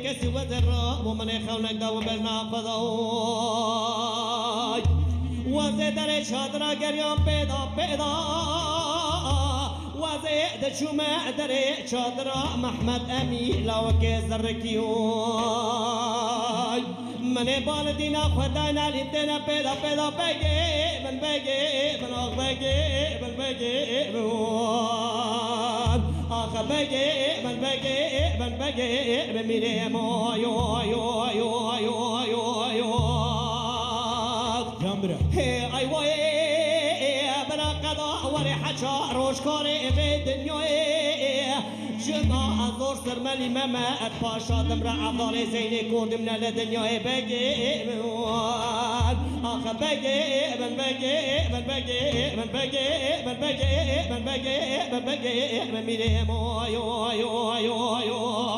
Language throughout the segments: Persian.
كسي وزر ومن خونك دو برنا فضاي وزدر شادرا گریان پیدا پیدا وزد شما در شادرا محمد امی لاوك زرکیوی من بالدینا خداینا لیتنا پیدا پیدا بگی من بگی من آخ بگی من بگی آخ بگی من بگی من بگی بمیرم آیو آیو آیو آیو آیو آیو جامبرا ایوای بنا قضا وری حجا روشکاری به دنیای جنا ازور سرملی ممت پاشا دمرا عبدال زینی کردم نل دنیای بگی آخه بگی من بگی من بگی من بگی من بگی من بگی من بگی من میرم آیو آیو آیو آیو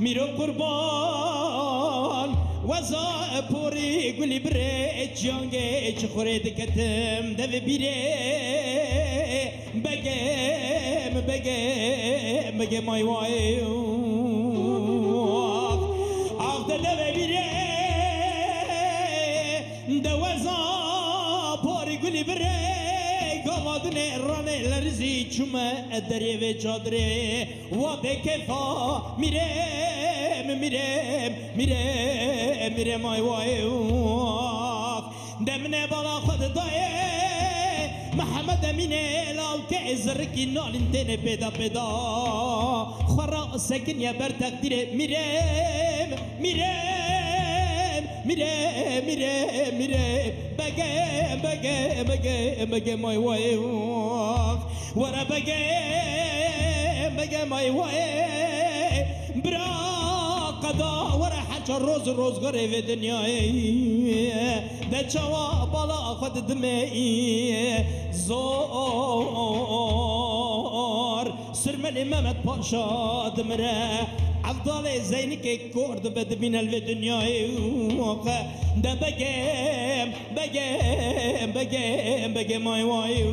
میرو قربان وزا پوری گلی بره جانگه چه خورد کتم دو بیره بگم بگم بگم مای وای آخ دو بیره دوازا پوری گلی بره گامادن رانه لرزی چومه دری و چادره و بکفا میرم میرم میرم میرم آی وای دمنه بالا خود دایه محمد امینه لاو که زرکی نالین تنه پیدا پیدا خورا سکن یا بر تقدیره میرم میرم میرم میرم میرم بگم بگم بگم بگم آی وای ورا بگم بگم آی وای برا قضا ورا حج روز روزگار و دنیای ده چوا بالا خود دمی زور سرمل محمد پاشا دمره عبدال زينك كورد بد من الدنيا واقع ده بقام ماي واي